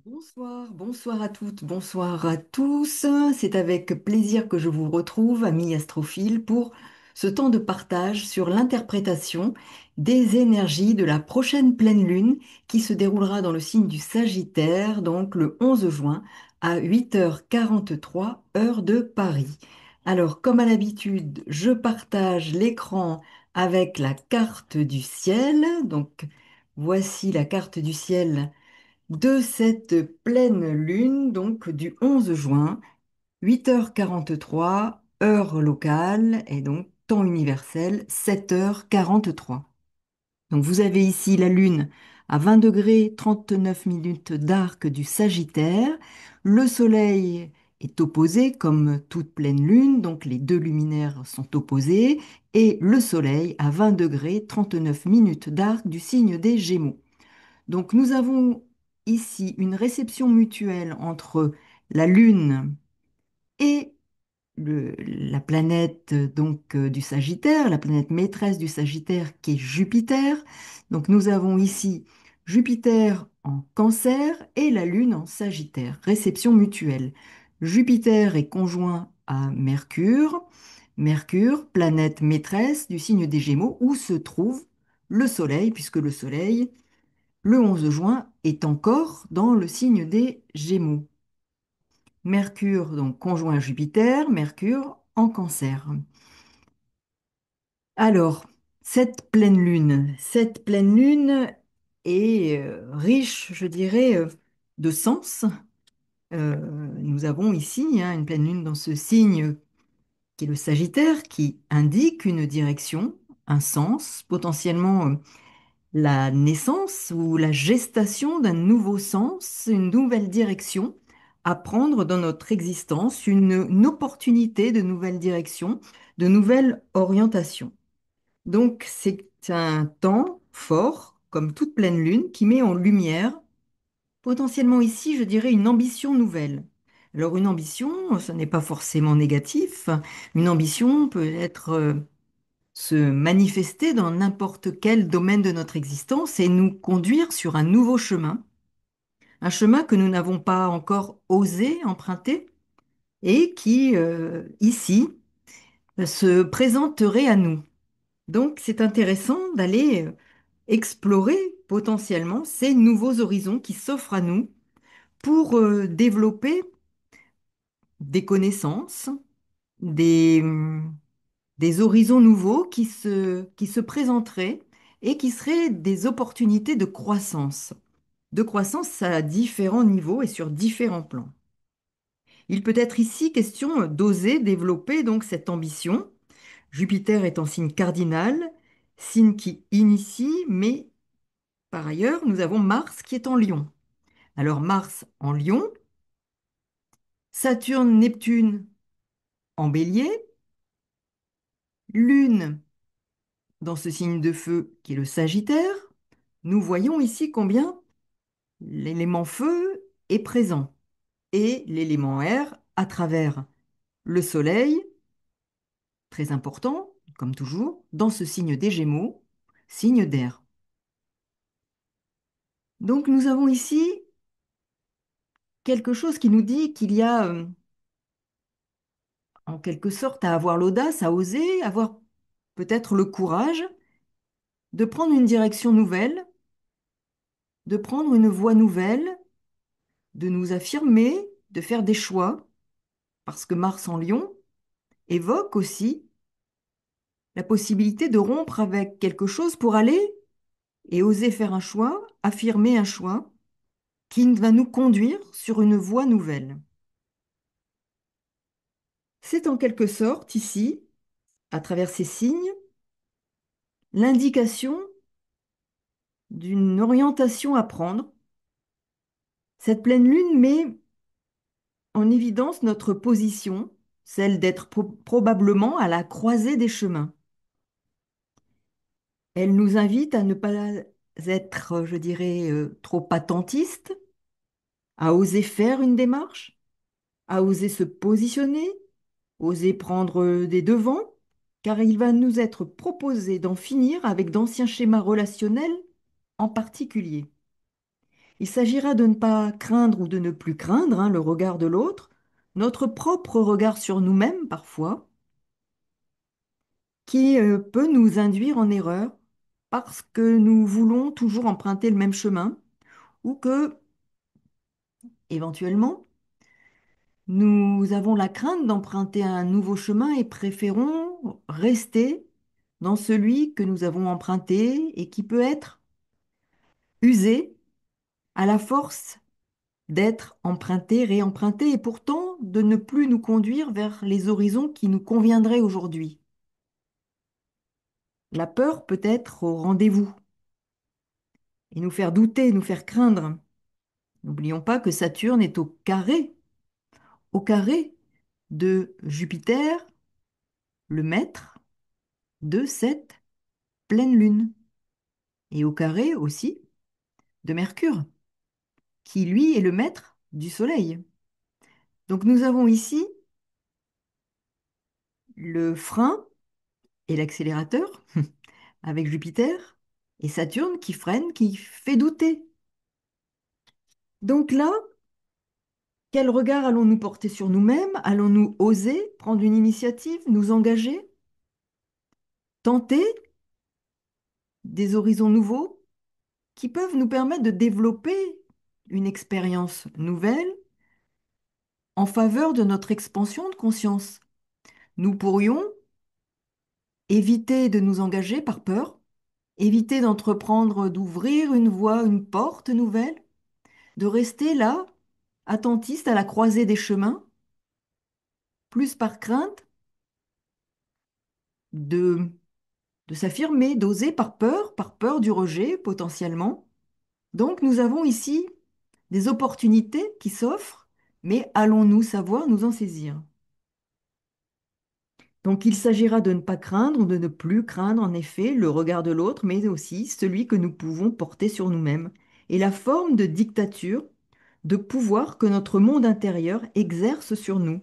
Bonsoir, bonsoir à toutes, bonsoir à tous. C'est avec plaisir que je vous retrouve, amis astrophiles, pour ce temps de partage sur l'interprétation des énergies de la prochaine pleine lune qui se déroulera dans le signe du Sagittaire, donc le 11 juin à 8h43 heure de Paris. Alors, comme à l'habitude, je partage l'écran avec la carte du ciel. Donc, voici la carte du ciel de cette pleine lune, donc du 11 juin, 8h43 heure locale, et donc temps universel, 7h43. Donc vous avez ici la lune à 20 degrés 39 minutes d'arc du Sagittaire. Le soleil est opposé comme toute pleine lune, donc les deux luminaires sont opposés, et le soleil à 20 degrés 39 minutes d'arc du signe des Gémeaux. Donc nous avons ici une réception mutuelle entre la Lune et la planète du Sagittaire, la planète maîtresse du Sagittaire qui est Jupiter. Donc nous avons ici Jupiter en Cancer et la Lune en Sagittaire. Réception mutuelle. Jupiter est conjoint à Mercure. Mercure, planète maîtresse du signe des Gémeaux, où se trouve le Soleil, puisque le Soleil le 11 juin est encore dans le signe des Gémeaux. Mercure, donc conjoint à Jupiter, Mercure en Cancer. Alors, cette pleine lune est riche, je dirais, de sens. Nous avons ici une pleine lune dans ce signe qui est le Sagittaire, qui indique une direction, un sens, potentiellement la naissance ou la gestation d'un nouveau sens, une nouvelle direction à prendre dans notre existence, une opportunité de nouvelle direction, de nouvelle orientation. Donc c'est un temps fort, comme toute pleine lune, qui met en lumière, potentiellement ici, je dirais, une ambition nouvelle. Alors une ambition, ce n'est pas forcément négatif. Une ambition peut être se manifester dans n'importe quel domaine de notre existence et nous conduire sur un chemin que nous n'avons pas encore osé emprunter et qui, ici, se présenterait à nous. Donc, c'est intéressant d'aller explorer potentiellement ces nouveaux horizons qui s'offrent à nous pour développer des connaissances, des, des horizons nouveaux qui se présenteraient et qui seraient des opportunités de croissance à différents niveaux et sur différents plans. Il peut être ici question d'oser développer donc cette ambition. Jupiter est en signe cardinal, signe qui initie, mais par ailleurs, nous avons Mars qui est en Lion. Alors Mars en Lion, Saturne, Neptune en Bélier, Lune dans ce signe de feu qui est le Sagittaire. Nous voyons ici combien l'élément feu est présent et l'élément air à travers le Soleil, très important, comme toujours, dans ce signe des Gémeaux, signe d'air. Donc nous avons ici quelque chose qui nous dit qu'il y a en quelque sorte à avoir l'audace, à oser, avoir peut-être le courage de prendre une direction nouvelle, de prendre une voie nouvelle, de nous affirmer, de faire des choix, parce que Mars en Lion évoque aussi la possibilité de rompre avec quelque chose pour aller et oser faire un choix, affirmer un choix qui va nous conduire sur une voie nouvelle. C'est en quelque sorte ici, à travers ces signes, l'indication d'une orientation à prendre. Cette pleine lune met en évidence notre position, celle d'être probablement à la croisée des chemins. Elle nous invite à ne pas être, je dirais, trop attentiste, à oser faire une démarche, à oser se positionner, oser prendre des devants, car il va nous être proposé d'en finir avec d'anciens schémas relationnels en particulier. Il s'agira de ne pas craindre ou de ne plus craindre, le regard de l'autre, notre propre regard sur nous-mêmes parfois, qui peut nous induire en erreur parce que nous voulons toujours emprunter le même chemin ou que, éventuellement, nous avons la crainte d'emprunter un nouveau chemin et préférons rester dans celui que nous avons emprunté et qui peut être usé à la force d'être emprunté, réemprunté et pourtant de ne plus nous conduire vers les horizons qui nous conviendraient aujourd'hui. La peur peut être au rendez-vous et nous faire douter, nous faire craindre. N'oublions pas que Saturne est au carré de Jupiter, le maître de cette pleine lune, et au carré aussi de Mercure, qui lui est le maître du Soleil. Donc nous avons ici le frein et l'accélérateur avec Jupiter et Saturne qui freine, qui fait douter. Donc là, quel regard allons-nous porter sur nous-mêmes? Allons-nous oser prendre une initiative, nous engager, tenter des horizons nouveaux qui peuvent nous permettre de développer une expérience nouvelle en faveur de notre expansion de conscience? Nous pourrions éviter de nous engager par peur, éviter d'entreprendre, d'ouvrir une voie, une porte nouvelle, de rester là, attentiste à la croisée des chemins, plus par crainte de, de s'affirmer, d'oser par peur du rejet potentiellement. Donc nous avons ici des opportunités qui s'offrent, mais allons-nous savoir nous en saisir? Donc il s'agira de ne pas craindre ou de ne plus craindre en effet le regard de l'autre, mais aussi celui que nous pouvons porter sur nous-mêmes et la forme de dictature, de pouvoir que notre monde intérieur exerce sur nous.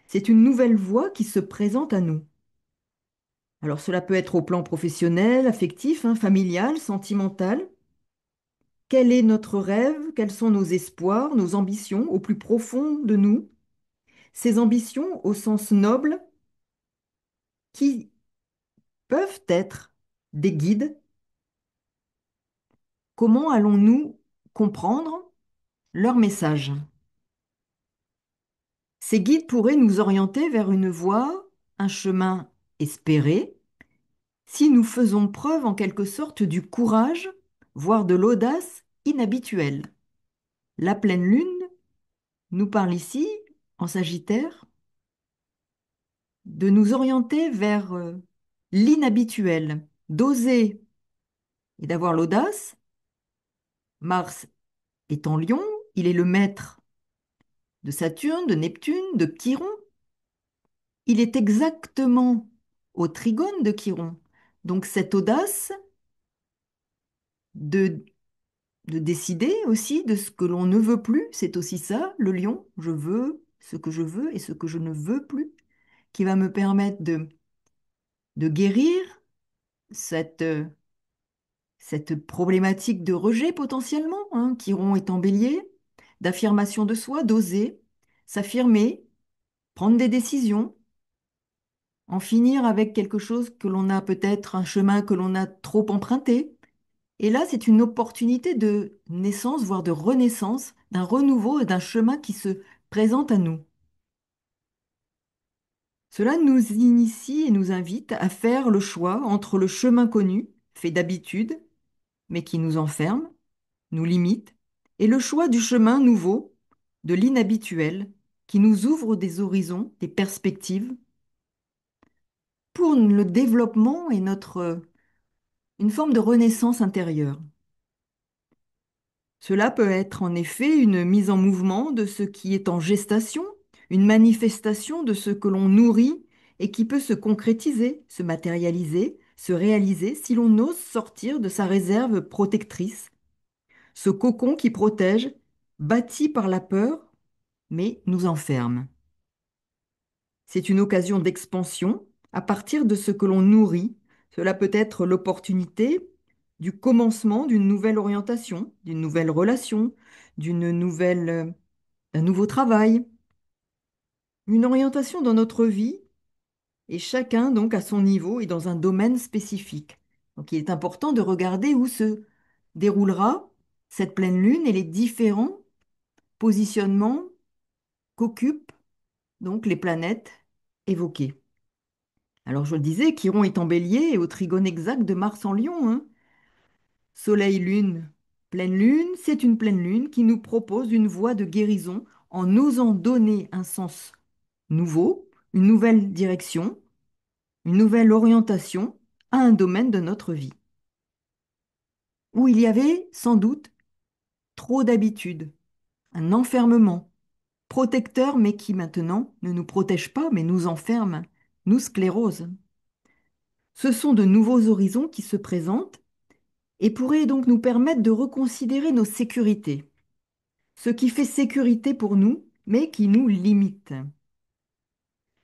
C'est une nouvelle voie qui se présente à nous. Alors cela peut être au plan professionnel, affectif, familial, sentimental. Quel est notre rêve? Quels sont nos espoirs, nos ambitions au plus profond de nous? Ces ambitions au sens noble qui peuvent être des guides. Comment allons-nous comprendre leur message? Ces guides pourraient nous orienter vers une voie, un chemin espéré, si nous faisons preuve en quelque sorte du courage, voire de l'audace inhabituelle. La pleine lune nous parle ici, en Sagittaire, de nous orienter vers l'inhabituel, d'oser et d'avoir l'audace. Mars est en Lion, il est le maître de Saturne, de Neptune, de Chiron. Il est exactement au trigone de Chiron. Donc cette audace de, de décider aussi de ce que l'on ne veut plus, c'est aussi ça, le lion. Je veux ce que je veux et ce que je ne veux plus, qui va me permettre de guérir cette, cette problématique de rejet potentiellement, Chiron est en bélier, d'affirmation de soi, d'oser s'affirmer, prendre des décisions, en finir avec quelque chose que l'on a peut-être, un chemin que l'on a trop emprunté. Et là, c'est une opportunité de naissance, voire de renaissance, d'un renouveau et d'un chemin qui se présente à nous. Cela nous initie et nous invite à faire le choix entre le chemin connu, fait d'habitude, mais qui nous enferme, nous limite, et le choix du chemin nouveau, de l'inhabituel, qui nous ouvre des horizons, des perspectives, pour le développement et une forme de renaissance intérieure. Cela peut être en effet une mise en mouvement de ce qui est en gestation, une manifestation de ce que l'on nourrit et qui peut se concrétiser, se matérialiser, se réaliser si l'on ose sortir de sa réserve protectrice, ce cocon qui protège, bâti par la peur, mais nous enferme. C'est une occasion d'expansion à partir de ce que l'on nourrit. Cela peut être l'opportunité du commencement d'une nouvelle orientation, d'une nouvelle relation, d'un nouveau travail, une orientation dans notre vie, et chacun donc à son niveau et dans un domaine spécifique. Donc il est important de regarder où se déroulera cette pleine lune et les différents positionnements qu'occupent donc les planètes évoquées. Alors je le disais, Chiron est en Bélier et au trigone exact de Mars en Lion, hein. Soleil, Lune, pleine Lune, c'est une pleine Lune qui nous propose une voie de guérison en osant donner un sens nouveau, une nouvelle direction, une nouvelle orientation à un domaine de notre vie, où il y avait sans doute trop d'habitudes, un enfermement protecteur, mais qui maintenant ne nous protège pas, mais nous enferme, nous sclérose. Ce sont de nouveaux horizons qui se présentent et pourraient donc nous permettre de reconsidérer nos sécurités, ce qui fait sécurité pour nous, mais qui nous limite.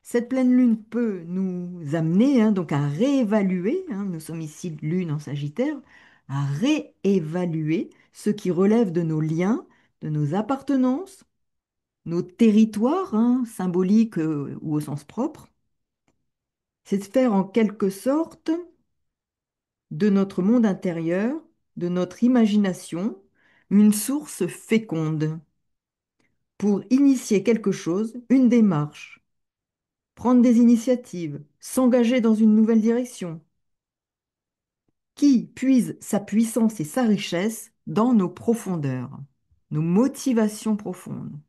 Cette pleine lune peut nous amener donc à réévaluer, nous sommes ici lune en Sagittaire, à réévaluer ce qui relève de nos liens, de nos appartenances, nos territoires, symboliques ou au sens propre. C'est de faire en quelque sorte de notre monde intérieur, de notre imagination, une source féconde pour initier quelque chose, une démarche, prendre des initiatives, s'engager dans une nouvelle direction, qui puise sa puissance et sa richesse dans nos profondeurs, nos motivations profondes.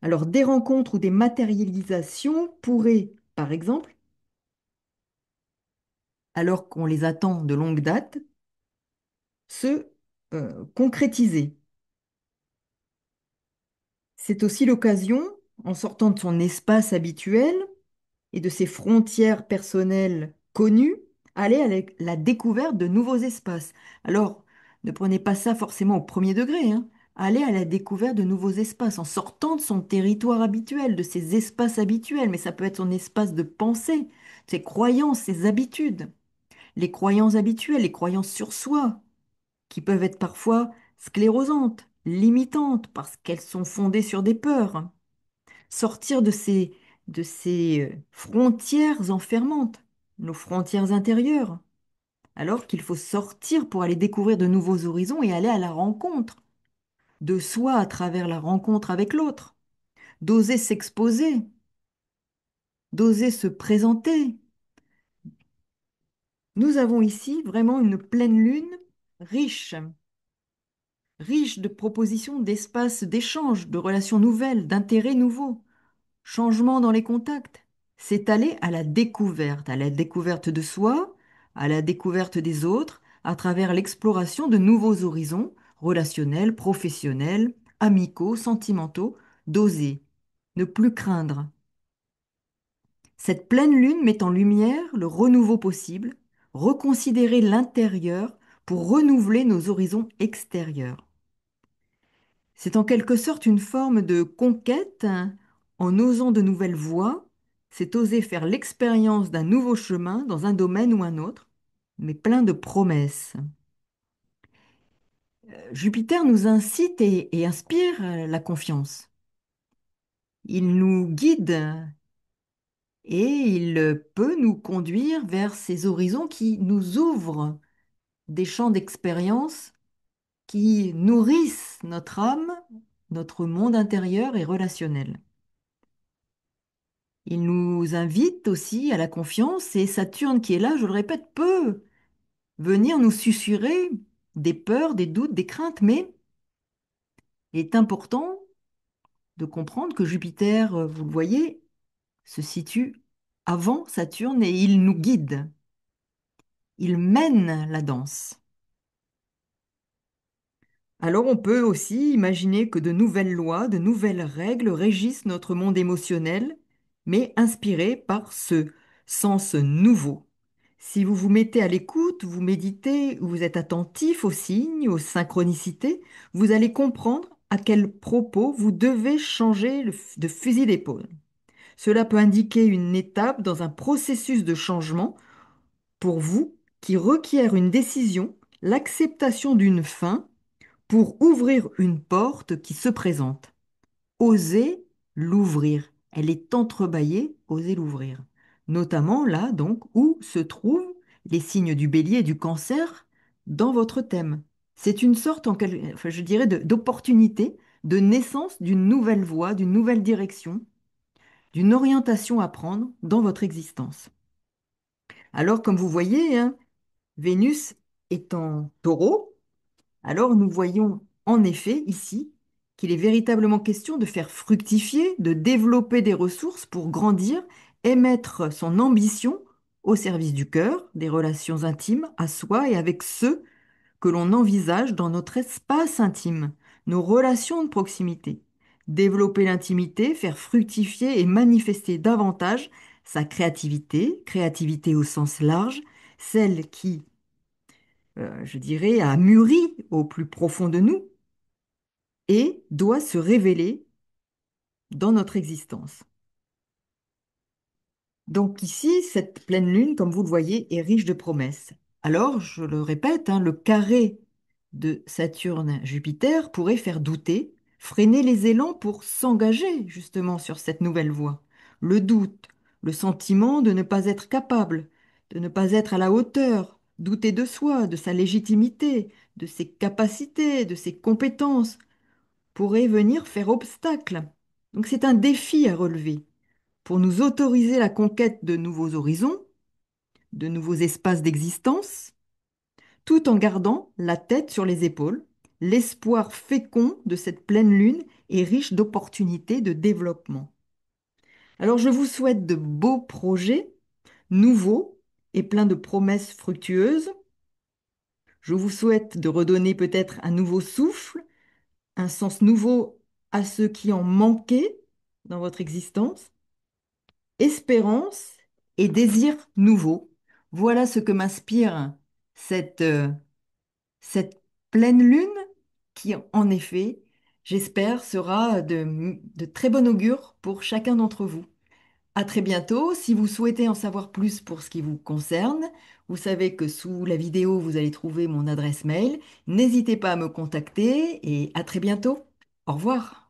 Alors, des rencontres ou des matérialisations pourraient, par exemple, alors qu'on les attend de longue date, se concrétiser. C'est aussi l'occasion, en sortant de son espace habituel et de ses frontières personnelles connues, aller à la découverte de nouveaux espaces. Alors, ne prenez pas ça forcément au premier degré, hein. Aller à la découverte de nouveaux espaces en sortant de son territoire habituel, de ses espaces habituels, mais ça peut être son espace de pensée, ses croyances, ses habitudes, les croyances habituelles, les croyances sur soi, qui peuvent être parfois sclérosantes, limitantes, parce qu'elles sont fondées sur des peurs. Sortir de ces frontières enfermantes, nos frontières intérieures, alors qu'il faut sortir pour aller découvrir de nouveaux horizons et aller à la rencontre de soi à travers la rencontre avec l'autre, d'oser s'exposer, d'oser se présenter. Nous avons ici vraiment une pleine lune riche, riche de propositions d'espaces d'échange, de relations nouvelles, d'intérêts nouveaux, changements dans les contacts. C'est aller à la découverte de soi, à la découverte des autres, à travers l'exploration de nouveaux horizons relationnels, professionnels, amicaux, sentimentaux, d'oser, ne plus craindre. Cette pleine lune met en lumière le renouveau possible, reconsidérer l'intérieur pour renouveler nos horizons extérieurs. C'est en quelque sorte une forme de conquête, hein. En osant de nouvelles voies, c'est oser faire l'expérience d'un nouveau chemin dans un domaine ou un autre, mais plein de promesses. Jupiter nous incite et inspire la confiance. Il nous guide et il peut nous conduire vers ces horizons qui nous ouvrent des champs d'expérience qui nourrissent notre âme, notre monde intérieur et relationnel. Il nous invite aussi à la confiance et Saturne qui est là, je le répète, peut venir nous susurrer des peurs, des doutes, des craintes, mais il est important de comprendre que Jupiter, vous le voyez, se situe avant Saturne et il nous guide, il mène la danse. Alors on peut aussi imaginer que de nouvelles lois, de nouvelles règles régissent notre monde émotionnel, mais inspirées par ce sens nouveau. Si vous vous mettez à l'écoute, vous méditez, vous êtes attentif aux signes, aux synchronicités, vous allez comprendre à quel propos vous devez changer de fusil d'épaule. Cela peut indiquer une étape dans un processus de changement pour vous qui requiert une décision, l'acceptation d'une fin pour ouvrir une porte qui se présente. Osez l'ouvrir. Elle est entrebâillée, osez l'ouvrir. Notamment là, donc, où se trouvent les signes du bélier et du cancer dans votre thème. C'est une sorte, enfin, je dirais, d'opportunité, de naissance d'une nouvelle voie, d'une nouvelle direction, d'une orientation à prendre dans votre existence. Alors, comme vous voyez, hein, Vénus est en taureau, alors nous voyons en effet ici qu'il est véritablement question de faire fructifier, de développer des ressources pour grandir et mettre son ambition au service du cœur, des relations intimes à soi et avec ceux que l'on envisage dans notre espace intime, nos relations de proximité. Développer l'intimité, faire fructifier et manifester davantage sa créativité, créativité au sens large, celle qui, je dirais, a mûri au plus profond de nous et doit se révéler dans notre existence. Donc ici, cette pleine lune, comme vous le voyez, est riche de promesses. Alors, je le répète, hein, le carré de Saturne-Jupiter pourrait faire douter, freiner les élans pour s'engager justement sur cette nouvelle voie. Le doute, le sentiment de ne pas être capable, de ne pas être à la hauteur, douter de soi, de sa légitimité, de ses capacités, de ses compétences, pourrait venir faire obstacle. Donc c'est un défi à relever pour nous autoriser la conquête de nouveaux horizons, de nouveaux espaces d'existence, tout en gardant la tête sur les épaules. L'espoir fécond de cette pleine lune est riche d'opportunités de développement. Alors je vous souhaite de beaux projets, nouveaux et pleins de promesses fructueuses. Je vous souhaite de redonner peut-être un nouveau souffle, un sens nouveau à ceux qui en manquaient dans votre existence, espérance et désir nouveau. Voilà ce que m'inspire cette, euh, cette pleine lune qui, en effet, j'espère, sera de très bon augure pour chacun d'entre vous. À très bientôt. Si vous souhaitez en savoir plus pour ce qui vous concerne, vous savez que sous la vidéo, vous allez trouver mon adresse mail. N'hésitez pas à me contacter et à très bientôt. Au revoir.